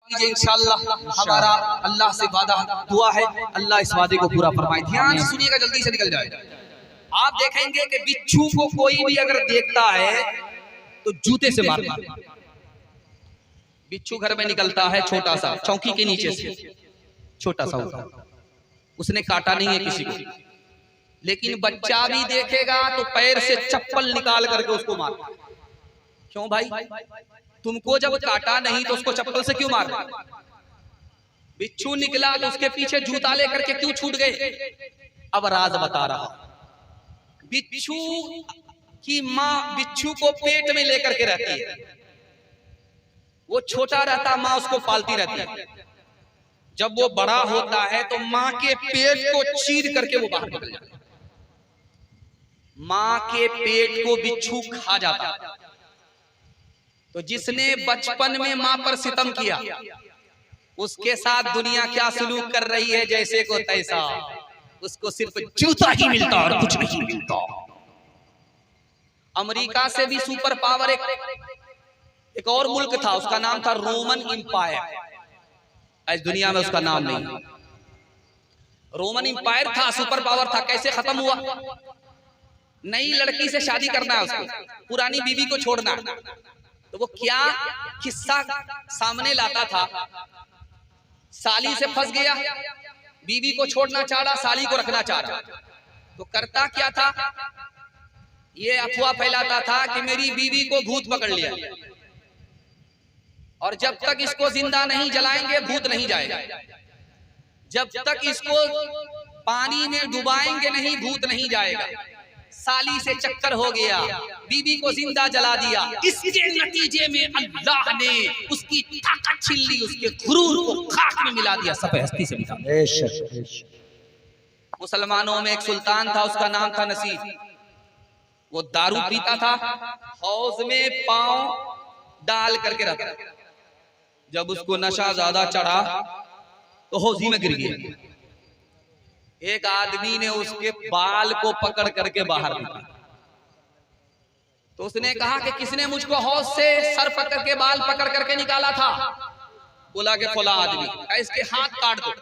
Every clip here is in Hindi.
कीजिए इंशाअल्लाह। हमारा अल्लाह से वादा दुआ है, अल्लाह इस वादे को पूरा फरमाए। ध्यान से सुनिएगा, जल्दी से निकल जाए। आप देखेंगे कि बिच्छू को कोई भी अगर देखता है तो जूते से मारता है। बिच्छू घर में निकलता है छोटा सा, चौकी के नीचे से छोटा सा होता है, उसने काटा नहीं है किसी को, लेकिन बच्चा भी देखेगा तो पैर से चप्पल निकाल करके उसको मारता। क्यों भाई, तुमको जब काटा नहीं तो उसको चप्पल से क्यों मार? बिच्छू निकला तो उसके पीछे जूता लेकर के क्यों छूट गए? अब राज बता रहा। बिच्छू की माँ बिच्छू को पेट में लेकर के रहती है, वो छोटा रहता, माँ उसको पालती रहती है। जब वो बड़ा होता है तो माँ के पेट को चीर करके वो बाहर निकल जाता है। माँ के पेट को बिच्छू खा जाता है। तो जिसने बचपन में माँ पर सितम किया, उसके साथ दुनिया क्या सलूक कर रही है, जैसे को तैसा। उसको सिर्फ जूता ही मिलता और कुछ नहीं मिलता। अमेरिका से भी सुपर पावर एक और मुल्क था, उसका नाम था रोमन इंपायर। आज दुनिया में उसका नाम नहीं। रोमन इंपायर था, सुपर पावर था। कैसे खत्म हुआ? नई लड़की से शादी करना है उसको, पुरानी बीवी को छोड़ना। तो वो क्या किस्सा सामने लाता था, साली से फंस गया, बीवी को छोड़ना चाह रहा, साली को रखना चाह रहा। तो करता क्या था, ये अफवाह फैलाता था कि मेरी बीवी को भूत पकड़ लिया, और जब तक इसको जिंदा नहीं जलाएंगे भूत नहीं जाएगा, जब तक इसको पानी में डुबाएंगे नहीं भूत नहीं जाएगा। साली से चक्कर हो गया, बीवी को जिंदा जला दिया। इसके नतीजे में अल्लाह ने उसकी ताकत छीन ली, उसके गुरूर को खाक में मिला दिया, सब हस्ती से मिटा दिया। मुसलमानों में एक सुल्तान था, उसका नाम था नसीर। वो दारू पीता था, हौज में पांव डाल करके रखा। जब उसको नशा ज्यादा चढ़ा तो हौजी में गिर गया। एक आदमी ने उसके बाल को पकड़ करके बाहर निकाला। तो उसने कहा कि किसने मुझको हौज से सर पकड़ के बाल पकड़ करके निकाला था? बोला कि फला आदमी। इसके हाथ काट दो।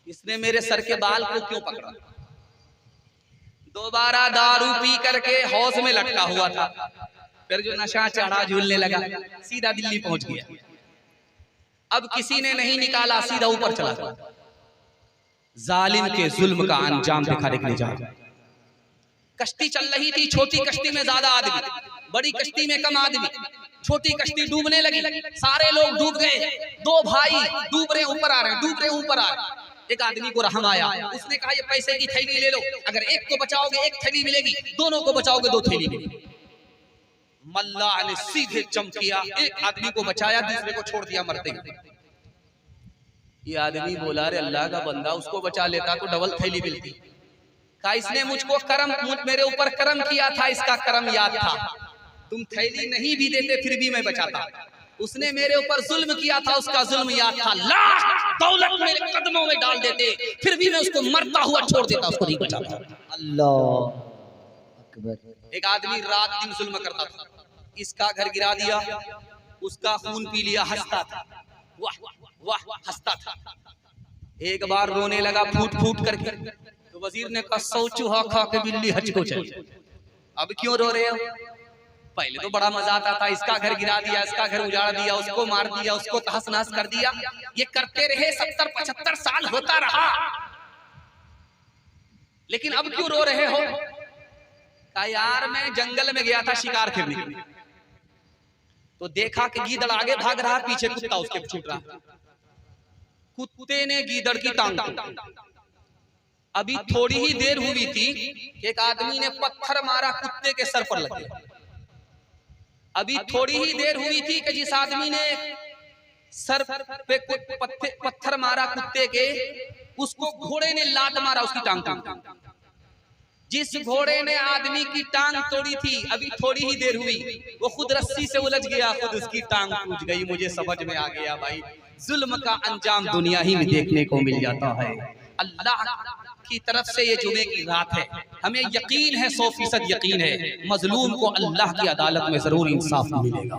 इसने मेरे सर के बाल को क्यों पकड़ा? दोबारा दारू पी करके हौज में लटका हुआ था। फिर जो नशा चढ़ा, झूलने लगा, सीधा दिल्ली पहुंच गया। अब किसी ने नहीं निकाला, सीधा ऊपर चला गया। जालिम के जुल्म का अंजाम दिखाने के लिए जा रहा। कश्ती चल रही थी, छोटी कश्ती में ज्यादा आदमी, बड़ी कश्ती में कम आदमी। छोटी कश्ती डूबने लगी, सारे लोग डूब गए। दो भाई डूब रहे ऊपर आ रहे हैं, डूब रहे ऊपर आ रहे हैं। एक आदमी को रहम आया, उसने कहा ये पैसे की थैली ले लो, अगर एक को बचाओगे एक थैली मिलेगी, दोनों को बचाओगे दो थैली मिलेगी। मल्ला ने सीधे जंप किया, एक आदमी को बचाया, दूसरे को छोड़ दिया मरते हुए। ये आदमी बोला, रे अल्लाह का बंदा, उसको बचा लेता तो डबल थैली मिलती। कहा इसने मुझको मेरे ऊपर करम किया था, इसका करम याद था। तुम थैली नहीं भी देते फिर भी मैं बचाता। उसने मेरे ऊपर जुल्म किया था, उसका जुल्म याद था। लाख दौलत मेरे कदमों में डाल देते फिर भी मैं उसको मरता हुआ छोड़ देता, उसको नहीं बचाता। अल्लाह अकबर। एक आदमी रात दिन जुल्म करता था, इसका घर गिरा दिया, उसका खून पी लिया, हंसता था, वाह वाह हंसता था। एक बार रोने लगा फूट फूट करके। तो वजीर ने कहा 100 चूहा खा के बिल्ली हज को चली। अब क्यों रो रहे हो? पहले तो बड़ा मजा आता था, इसका घर गिरा दिया, इसका घर उजाड़ दिया, उसको मार दिया, उसको तहस नहस कर दिया। ये करते रहे 70-75 साल होता रहा, लेकिन अब क्यों रो रहे हो? कहा यार मैं जंगल में गया था शिकार खेलने, तो देखा कि गीदड़ आगे भाग रहा, पीछे कुत्ता उसके छूट रहा। कुत्ते ने गीदड़ की टांग तोड़ी। अभी थोड़ी ही देर हुई थी, एक आदमी ने पत्थर मारा, कुत्ते के सर पर लग गया। अभी थोड़ी ही देर हुई थी कि जिस आदमी ने सर पे पत्थर मारा कुत्ते के, उसको घोड़े ने लात मारा, उसकी टांग तोड़ी। जिस घोड़े ने आदमी की टांग तोड़ी थी, अभी थोड़ी ही देर हुई, वो खुद रस्सी से उलझ गया, खुद उसकी टांग टूट गई। मुझे समझ में आ गया भाई, जुल्म का अंजाम दुनिया ही में देखने को मिल जाता है। अल्लाह की तरफ से ये जुमे की रात है, हमें यकीन है, 100% यकीन है, मजलूम को अल्लाह की अदालत में जरूर इंसाफ मिलेगा।